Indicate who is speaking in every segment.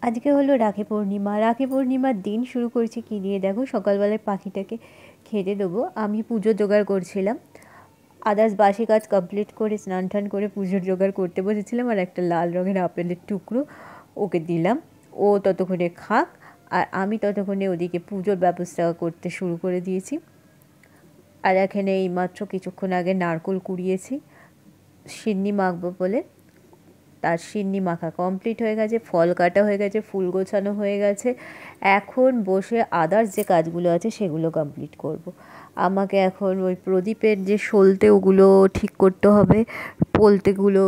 Speaker 1: আজকে হলো রাখি পূর্ণিমা। রাখি পূর্ণিমার দিন শুরু করেছি কী দিয়ে দেখো, সকালবেলায় পাখিটাকে খেতে দেবো। আমি পুজো জোগাড় করছিলাম, আদার্স বাসি কাজ কমপ্লিট করে স্নান টান করে পুজোর জোগাড় করতে বসেছিলাম। আর একটা লাল রঙের আপেলের টুকরো ওকে দিলাম, ও ততক্ষণে খাক, আর আমি ততক্ষণে ওদিকে পুজোর ব্যবস্থা করতে শুরু করে দিয়েছি। আর এখানে এইমাত্র কিছুক্ষণ আগে নারকোল কুড়িয়েছি সিন্নি মাখবো বলে। তার সিন্নি মাখা কমপ্লিট হয়ে গেছে, ফল কাটা হয়ে গেছে, ফুল গোছানো হয়ে গেছে। এখন বসে আদার্স যে কাজগুলো আছে সেগুলো কমপ্লিট করব। আমাকে এখন ওই প্রদীপের যে সলতে ওগুলো ঠিক করতে হবে, পোলতেগুলো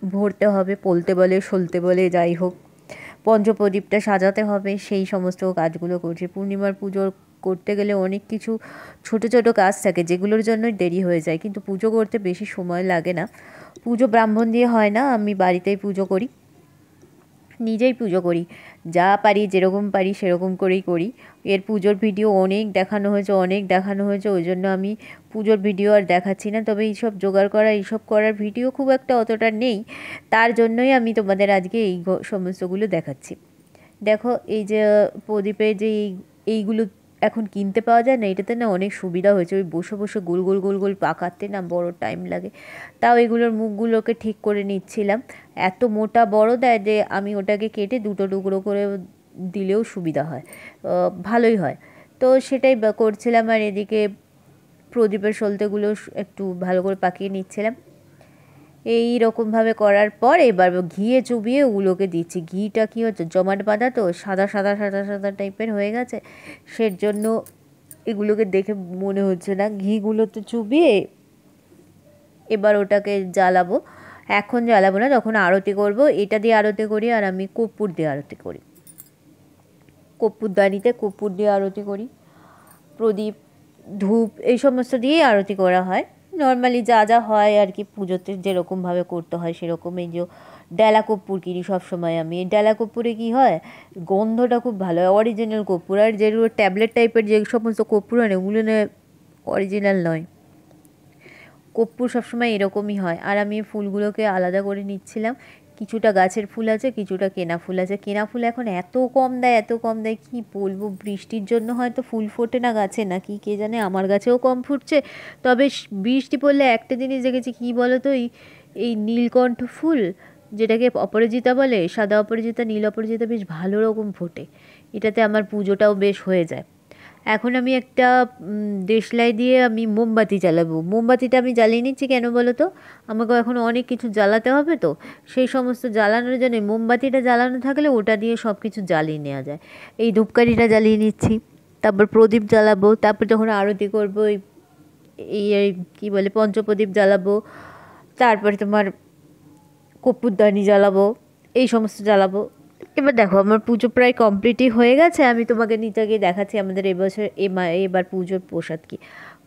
Speaker 1: ভরতে হবে, পোলতে বলে সলতে বলে যাই হোক, পঞ্চপ্রদীপটা সাজাতে হবে, সেই সমস্ত কাজগুলো করছি। পূর্ণিমার পুজো করতে গেলে অনেক কিছু ছোট ছোট কাজ থাকে যেগুলোর জন্যই দেরি হয়ে যায়, কিন্তু পুজো করতে বেশি সময় লাগে না। পুজো ব্রাহ্মণ দিয়ে হয় না, আমি বাড়িতেই পুজো করি, নিজেই পুজো করি, যা পারি যেরকম পারি সেরকম করেই করি। এর পুজোর ভিডিও অনেক দেখানো হয়েছে, ওই জন্য আমি পুজোর ভিডিও আর দেখাচ্ছি না। তবে এইসব জোগাড় করা, এইসব করার ভিডিও খুব একটা অতটা নেই, তার জন্যই আমি তোমাদের আজকে এই সমস্তগুলো দেখাচ্ছি। দেখো এই যে প্রদীপে যে এইগুলো এখন কিনতে পাওয়া যায় না, এটাতে না অনেক সুবিধা হয়েছে। ওই বসে বসে গোল গোল গোল গোল পাকাতে না বড় টাইম লাগে, তাও এগুলোর মুখগুলোকে ঠিক করে নিচ্ছিলাম। এত মোটা বড় দেয় যে আমি ওটাকে কেটে দুটো টুকরো করে দিলেও সুবিধা হয়, ভালোই হয়। তো সেটাই করছিলাম, আর এদিকে প্রদীপের সলতেগুলো একটু ভালো করে পাকিয়ে নিচ্ছিলাম। এই রকমভাবে করার পর এবার ঘিয়ে চুবিয়ে ওগুলোকে দিচ্ছি। ঘিটা কী হচ্ছে, জমাট বাঁধা তো, সাদা সাদা সাদা সাদা টাইপের হয়ে গেছে, সের জন্য এগুলোকে দেখে মনে হচ্ছে না। ঘিগুলো তো চুবিয়ে এবার ওটাকে জ্বালাবো। এখন জ্বালাবো না, যখন আরতি করব। এটা দিয়ে আরতি করি, আর আমি কর্পূর দিয়ে আরতি করি, কর্পূরদানিতে কর্পূর দিয়ে আরতি করি। প্রদীপ, ধূপ এই সমস্ত দিয়েই আরতি করা হয় নর্মালি, যা যা হয় আর কি পুজোতে যেরকমভাবে করতে হয় সেরকম। এই যে ডেলা কর্পূর কিনি সবসময় আমি, এই ডেলা কর্পূরে কী হয়, গন্ধটা খুব ভালো হয়, অরিজিনাল কর্পূর। আর যেগুলো ট্যাবলেট টাইপের যে সমস্ত কর্পূর হয় ওগুলো না অরিজিনাল নয়, কর্পূর সবসময় এরকমই হয়। আর আমি ফুলগুলোকে আলাদা করে নিচ্ছিলাম। কিছুটা গাছের ফুল আছে, কিছুটা কেনা ফুল আছে। কেনা ফুল এখন এত কম দেয়, এত কম দেয়, কী বলবো। বৃষ্টির জন্য হয়তো ফুল ফোটে না গাছে, না কি কে জানে, আমার গাছেও কম ফুটছে। তবে বৃষ্টি পড়লে একটা জিনিস দেখেছি, কী বলো তো, এই নীলকণ্ঠ ফুল, যেটাকে অপরাজিতা বলে, সাদা অপরাজিতা নীল অপরাজিতা, বেশ ভালো রকম ফোটে। এটাতে আমার পুজোটাও বেশ হয়ে যায়। এখন আমি একটা দেশলাই দিয়ে আমি মোমবাতি জ্বালাবো। মোমবাতিটা আমি জ্বালিয়ে নিচ্ছি কেন বলো তো, আমাকে এখন অনেক কিছু জ্বালাতে হবে, তো সেই সমস্ত জ্বালানোর জন্য মোমবাতিটা জ্বালানো থাকলে ওটা দিয়ে সব কিছু জ্বালিয়ে নেওয়া যায়। এই ধূপকাঠিটা জ্বালিয়ে নিচ্ছি, তারপর প্রদীপ জ্বালাবো, তারপর যখন আরতি করবো এই কী বলে পঞ্চপ্রদীপ জ্বালাবো, তারপরে তোমার কর্পূরদানি জ্বালাবো, এই সমস্ত জ্বালাবো। এবার দেখো আমার পুজো প্রায় কমপ্লিটই হয়ে গেছে। আমি তোমাকে নিচে গিয়ে দেখাচ্ছি আমাদের এবছর এবার পুজোর প্রসাদ কী।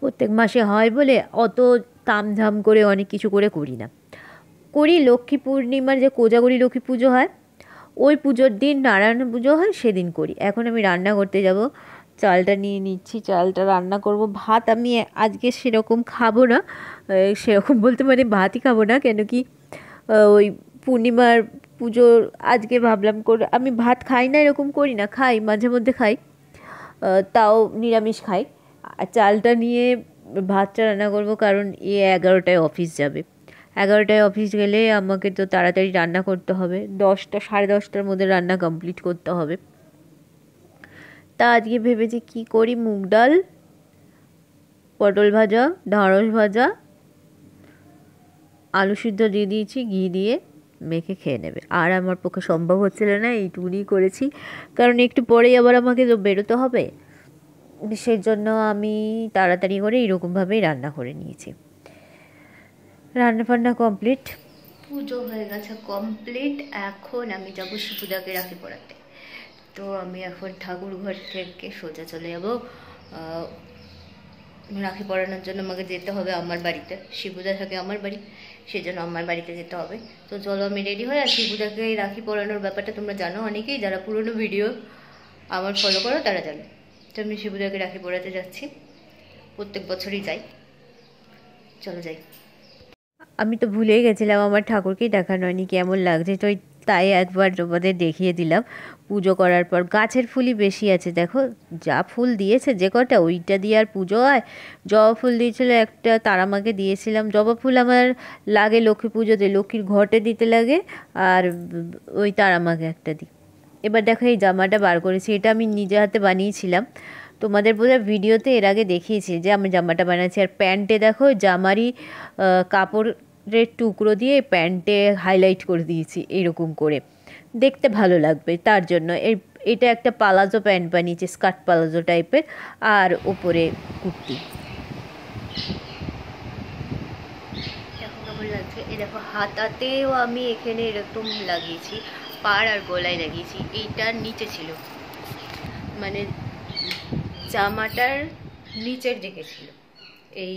Speaker 1: প্রত্যেক মাসে হয় বলে অত তামঝাম করে অনেক কিছু করে করি না, করি লক্ষ্মী পূর্ণিমার যে কোজাগরী লক্ষ্মী পুজো হয়, ওই পুজোর দিন নারায়ণ পুজো হয়, সেদিন করি। এখন আমি রান্না করতে যাব, চালটা নিয়ে নিচ্ছি, চালটা রান্না করব। ভাত আমি আজকে সেরকম খাবো না, সেরকম বলতে মানে ভাতই খাবো না, কেন কি ওই পূর্ণিমার পুজোর আজকে ভাবলাম করে, আমি ভাত খাই না এরকম করি না, খাই মাঝে মধ্যে খাই, তাও নিরামিষ খাই। আর চালটা নিয়ে ভাতটা রান্না করব, কারণ 11টায় অফিস যাবে। 11টায় অফিস গেলে আমাকে তো তাড়াতাড়ি রান্না করতে হবে, 10টা 10:30টার মধ্যে রান্না কমপ্লিট করতে হবে। তা আজকে ভেবেছি কী করি, মুগ ডাল, পটল ভাজা, ঢ্যাঁড়স ভাজা, আলু সিদ্ধ দিয়ে দিয়েছি, ঘি দিয়ে মেখে খেয়ে নেবে। আর আমার পক্ষে সম্ভব হচ্ছিল না, এইটুকুনি করেছি, কারণ একটু পরেই আবার আমাকে তো বেরোতে হবে। সেই জন্য আমি তাড়াতাড়ি করে এরকমভাবেই রান্না করে নিয়েছি। রান্না বান্না কমপ্লিট, পুজো হয়ে গেছে কমপ্লিট। এখন আমি যাবো শিবুদাকে রাখি পড়াতে। তো আমি এখন ঠাকুর ঘর থেকে সোজা চলে যাবো রাখি পরানোর জন্য। আমাকে যেতে হবে আমার বাড়িতে, শিবুদা থাকে আমার বাড়ি, সেজন্য আমার বাড়িতে যেতে হবে। তো চলো আমি রেডি হই। আর শিবুদাকে রাখি পরানোর ব্যাপারটা তোমরা জানো অনেকেই, যারা পুরনো ভিডিও আমার ফলো করো তারা জানো। তো আমি শিবুদাকে রাখি পরাতে যাচ্ছি, প্রত্যেক বছরই যাই। চলো যাই। আমি তো ভুলেই গেছিলাম আমার ঠাকুরকেই দেখানো হয়নি, কেমন লাগছে। তো তাই একবার তোমাদের দেখিয়ে দিলাম। পুজো করার পর গাছের ফুলই বেশি আছে, দেখো যা ফুল দিয়েছে যে কটা, ওইটা দিয়ে আর পুজো হয়? জবা ফুল দিয়েছিল একটা, তারামাকে দিয়েছিলাম। জবা ফুল আমার লাগে লক্ষ্মী পুজোতে, লক্ষ্মীর ঘটে দিতে লাগে, আর ওই তারামাকে একটা দিই। এবার দেখো এই জামাটা বার করেছি, এটা আমি নিজে হাতে বানিয়েছিলাম। তোমাদের বোধহয় ভিডিওতে এর আগে দেখিয়েছি যে আমি জামাটা বানাচ্ছি। আর প্যান্টে দেখো জামারই কাপড়ের টুকরো দিয়ে প্যান্টে হাইলাইট করে দিয়েছি এরকম করে, দেখতে ভালো লাগবে তার জন্য। এটা একটা পালাজো প্যান্ট বানিয়েছি, স্কার্ট পালাজো টাইপের, আর ওপরে কুর্তি। দেখো কেমন লাগছে। এই দেখো হাতাতেও আমি এখানে এরকম লাগিয়েছি, পাড় আর গলায় লাগিয়েছি। এইটার নিচে ছিল, মানে জামাটার নিচের দিকে ছিল এই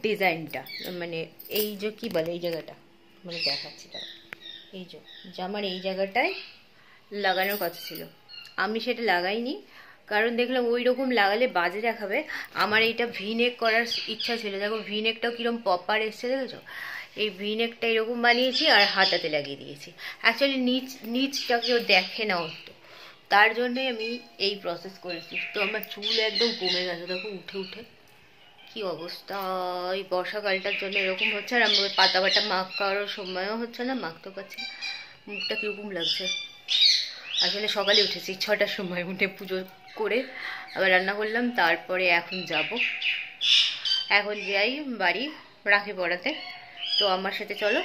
Speaker 1: ডিজাইনটা, মানে এই যে কী বলে এই জায়গাটা, মানে দেখাচ্ছি তারা, এই যে জামার এই জায়গাটায় লাগানোর কথা ছিল, আমি সেটা লাগাইনি, কারণ দেখলাম ওই রকম লাগালে বাজে দেখাবে। আমার এইটা ভিনেক করার ইচ্ছা ছিল। দেখো ভিনেকটাও কীরকম পপার এসছে, দেখেছো? এই ভিনেকটা এরকম বানিয়েছি আর হাতাতে লাগিয়ে দিয়েছি। অ্যাকচুয়ালি নিচটা কেউ দেখে না অত, তার জন্যে আমি এই প্রসেস করেছি। তো আমার চুল একদম কমে গেছে, দেখো উঠে উঠে কি অবস্থা। এই বর্ষাকালটার জন্য এরকম হচ্ছে। আর আমার পাতা বাটা মাখারও সময়ও হচ্ছে না, মাখতেও পারছি না। মুখটা কীরকম লাগছে। আসলে সকালে উঠেছি 6টার সময়, উঠে পুজো করে আবার রান্না করলাম, তারপরে এখন যাব, এখন যাই বাড়ি রাখি পড়াতে। তো আমার সাথে চলো,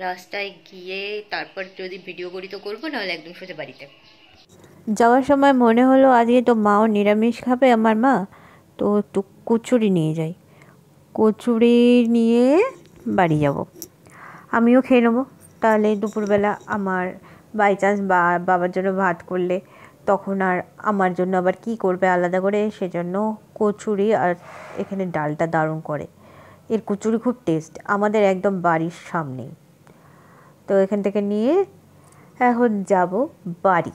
Speaker 1: রাস্তায় গিয়ে তারপর যদি ভিডিও করি তো করবো, নাহলে একদম সোজা বাড়িতে। যাওয়ার সময় মনে হলো আজকে তো মাও নিরামিষ খাবে আমার মা, তো একটু কচুরি নিয়ে যাই। কচুরি নিয়ে বাড়ি যাব, আমিও খেয়ে নেবো। তাহলে দুপুরবেলা আমার বাই চান্স বাবার জন্য ভাত করলে তখন আর আমার জন্য আবার কি করবে আলাদা করে, সেজন্য কচুরি। আর এখানে ডালটা দারুণ করে, এর কচুরি খুব টেস্ট, আমাদের একদম বাড়ির সামনেই। তো এখান থেকে নিয়ে এখন যাব বাড়ি।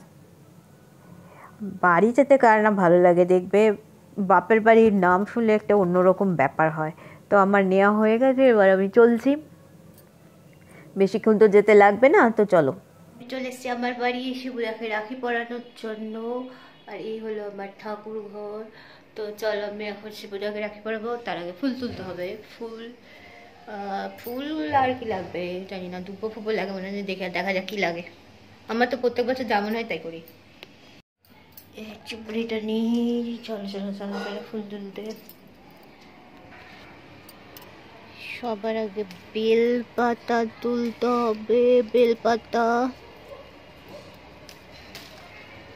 Speaker 1: বাড়ি যেতে কার না ভালো লাগে, দেখবে বাপের বাড়ির নাম শুনলে একটা অন্যরকম ব্যাপার হয়। তো আমার নেওয়া হয়ে গেছে, এবার আমি চলছি, বেশিক্ষণ তো যেতে লাগবে না। তো চলো, চলে এসছি আমার বাড়ি শিবুদাকে রাখি পরানোর জন্য। আর এই হলো আমার ঠাকুর ঘর। তো চলো আমি এখন শিবুদাকে রাখি পরাবো, তার আগে ফুল তুলতে হবে। ফুল আর কি লাগবে জানি না, দুব্বো ফুব্বো লাগে মনে হয়, দেখে দেখা যাক কী লাগে। আমার তো প্রত্যেক বছর যেমন হয় তাই করি। চুপড়িটা নিয়ে চলো চলো চলো চলো ফুল তুলতে। সবার আগে বেল পাতা তুলতে হবে, বেল পাতা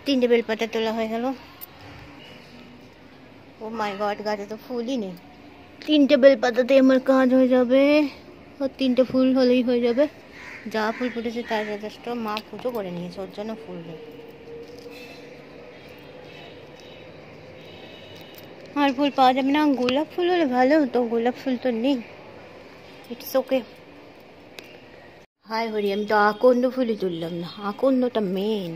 Speaker 1: 3টে বেল পাতা তোলা হয়ে গেল। ও মাই গড, গাছে তো ফুলই নেই। 3টে বেল পাতাতে আমার কাজ হয়ে যাবে, ও 3টে ফুল হলেই হয়ে যাবে। যা ফুল ফুটেছে তার যথেষ্ট। মা পুজো করে নিয়েছে, ওর জন্য ফুল নেই। আর ফুল পাওয়া যাবে না, গোলাপ ফুল হলে ভালো হতো, গোলাপ ফুল তো নেই। It's okay. হায় হরি, আমি তো আকন্দ ফুলই তুললাম না, আকন্দটা মেন।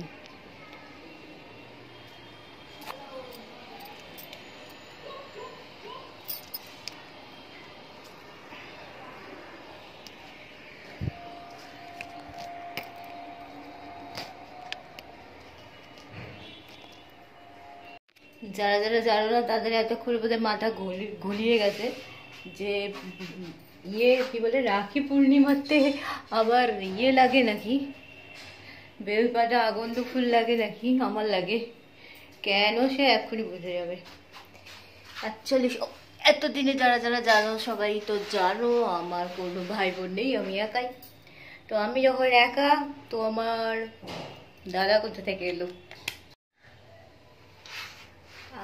Speaker 1: যারা যারা জানো না তাদের এতক্ষণ বোধহয় মাথা ঘুলিয়ে গেছে যে কি বলে, রাখি পূর্ণিমাতে আবার লাগে নাকি, বেলপাতা আগন্দ ফুল লাগে নাকি। আমার লাগে কেন, সে এক্ষুনি বুঝে যাবে। অ্যাকচুয়ালি এতদিনে যারা যারা জানো সবাই তো জানো আমার কোনো ভাই বোন নেই, আমি একাই। তো আমি যখন একা, তো আমার দাদা কোথা থেকে এলো।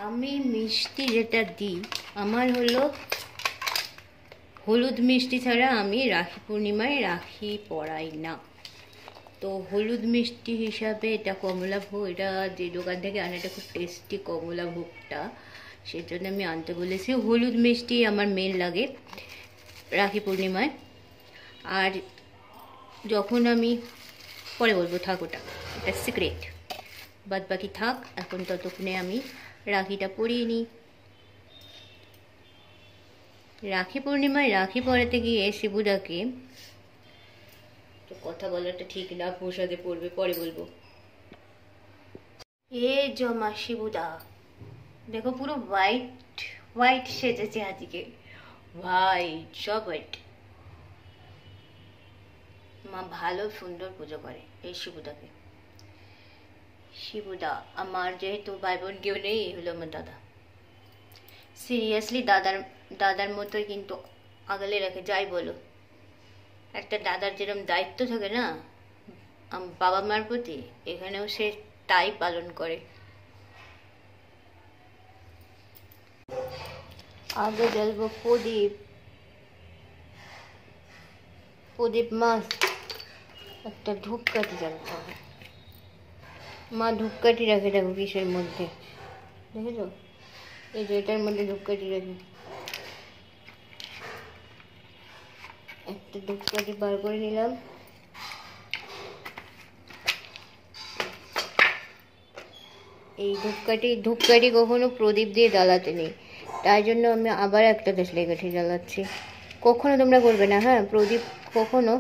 Speaker 1: আমি মিষ্টি যেটা দিই, আমার হলো হলুদ মিষ্টি ছাড়া আমি রাখি পূর্ণিমায় রাখি পরাই না। তো হলুদ মিষ্টি হিসাবে এটা কমলা ভোগ, এটা যে দোকান থেকে আনে এটা খুব টেস্টি কমলা ভোগটা, সেজন্য আমি আনতে বলেছি। হলুদ মিষ্টি আমার মেন লাগে রাখি পূর্ণিমায়। আর যখন আমি পরে বলবো, থাক ওটা, এটা সিক্রেট, বাদ বাকি থাক। এখন ততক্ষণে আমি রাখিটা পরিয়ে নিই। রাখি পূর্ণিমায় রাখি পরাতে গিয়ে শিবুদাকে কথা বলাটা ঠিক না, প্রসাদে পড়বে, পরে বলবো। এ জমা শিবুদা দেখো পুরো হোয়াইট হোয়াইট সেজেছে আজকে, হোয়াইট, সব হোয়াইট। মা ভালো সুন্দর পুজো করে এই শিবুদাকে। শিবুদা আমার যেহেতু ভাই বোন কেউ নেই, এই হলো আমার দাদা। সিরিয়াসলি দাদার মতোই কিন্তু আগলে রাখে, যাই বলো। একটা দাদার যেরকম দায়িত্ব থাকে না বাবা মার প্রতি, এখানেও সে তাই পালন করে। আগে জ্বলবো প্রদীপ, প্রদীপ মাস একটা ধূপকাঠি জ্বালতে হবে। মা ধূপকাঠি রাখে, দেখো কিসের মধ্যে, দেখেছো? এই যে এটার মধ্যে ধূপকাঠি রাখি। একটা ধূপকাঠি বার করে নিলাম। এই ধূপকাঠি কখনো প্রদীপ দিয়ে জ্বালাতে নেই, তাই জন্য আমি আবার একটা দেশলাই কাঠি জ্বালাচ্ছি। কখনো তোমরা করবে না, হ্যাঁ, প্রদীপ কখনো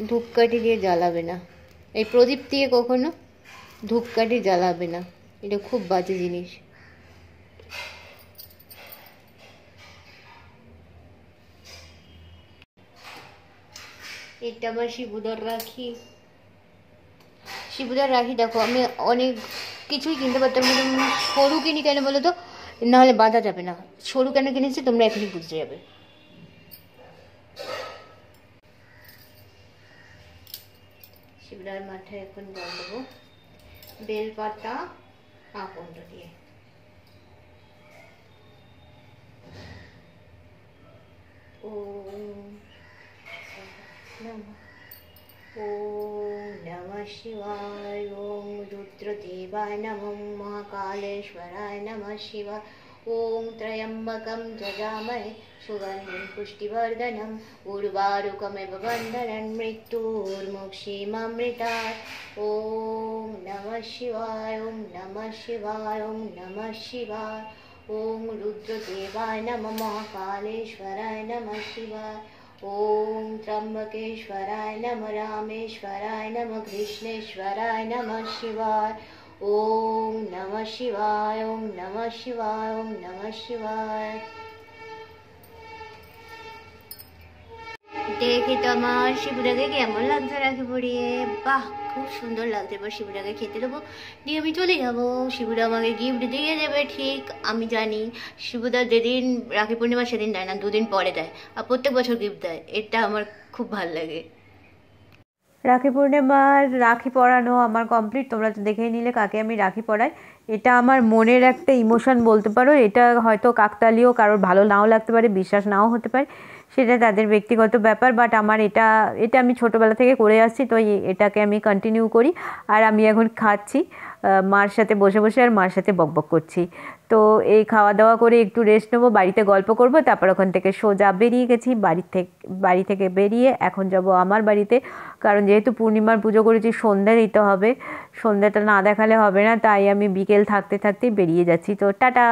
Speaker 1: ধূপকাঠি দিয়ে জ্বালাবে না। এই প্রদীপ দিয়ে কখনো ধূপকাঠি জ্বালাবে না, এটা খুব বাজে জিনিস। এটা আবার শিবুদার রাখি। দেখো আমি অনেক কিছুই কিনতে পারতাম, কিন্তু সরু কিনি কেন বলো তো, নাহলে বাঁধা যাবে না। সরু কেন কিনেছি তোমরা এখনই বুঝতে যাবে। শিবুদার মাথায় এখন জল দেবো বেলপাতা আকন্দ দিয়ে। ওম नमः शिवाय। ओम रुद्रदेवाय नमः, महाकालेश्वराय नमः शिवाय। ओम त्र्यंबकं जजामहे सुगन्धिं पुष्टिवर्धनम् उर्वारुकमिव बन्धनं मृत्युर्मुक्षीमामृतात्। ओम नमः शिवाय, ओम नमः शिवाय, ओम नमः शिवाय। ओम रुद्रदेवाय नमः, महाकालेश्वराय नमः शिवाय। ओम त्र्यंबकेश्वराय नमः, रामेश्वराय नमः, कृष्णेश्वराय नमः शिवाय। ओम नमः शिवाय, ओम नमः शिवाय, ओम नमः शिवाय। দেখে তো আমার শিবুদাকে কেমন লাগছে রাখি পরিয়ে, বাহ খুব সুন্দর লাগছে। এবার শিবুদাকে খেতে দেবো, দিয়ে আমি চলে যাবো। শিবুদা আমাকে গিফট দিয়ে দেবে, ঠিক আমি জানি। শিবুদা যেদিন রাখি পূর্ণিমা সেদিন দেয় না, দুদিন পরে দেয়, আর প্রত্যেক বছর গিফট দেয়, এটা আমার খুব ভালো লাগে। রাখি পূর্ণিমার রাখি পরানো আমার কমপ্লিট, তোমরা তো দেখেই নিলে কাকে আমি রাখি পরাই। এটা আমার মনের একটা ইমোশন বলতে পারো। এটা হয়তো কাকতালীয়, কারোর ভালো নাও লাগতে পারে, বিশ্বাস নাও হতে পারে, সেটা তাদের ব্যক্তিগত ব্যাপার। বাট আমার এটা আমি ছোটোবেলা থেকে করে আসছি, তো এটাকে আমি কন্টিনিউ করি। আর আমি এখন খাচ্ছি মার সাথে বসে বসে, আর মার সাথে বকবক করছি। তো এই খাওয়া দাওয়া করে একটু রেস্ট নেবো, বাড়িতে গল্প করব, তারপর ওখান থেকে সোজা বেরিয়ে গেছি। বাড়ি থেকে বেরিয়ে এখন যাব আমার বাড়িতে, কারণ যেহেতু পূর্ণিমার পুজো করেছি সন্ধ্যা দিতে হবে, সন্ধ্যাটা না দেখালে হবে না, তাই আমি বিকেল থাকতে থাকতেই বেরিয়ে যাচ্ছি। তো টাটা।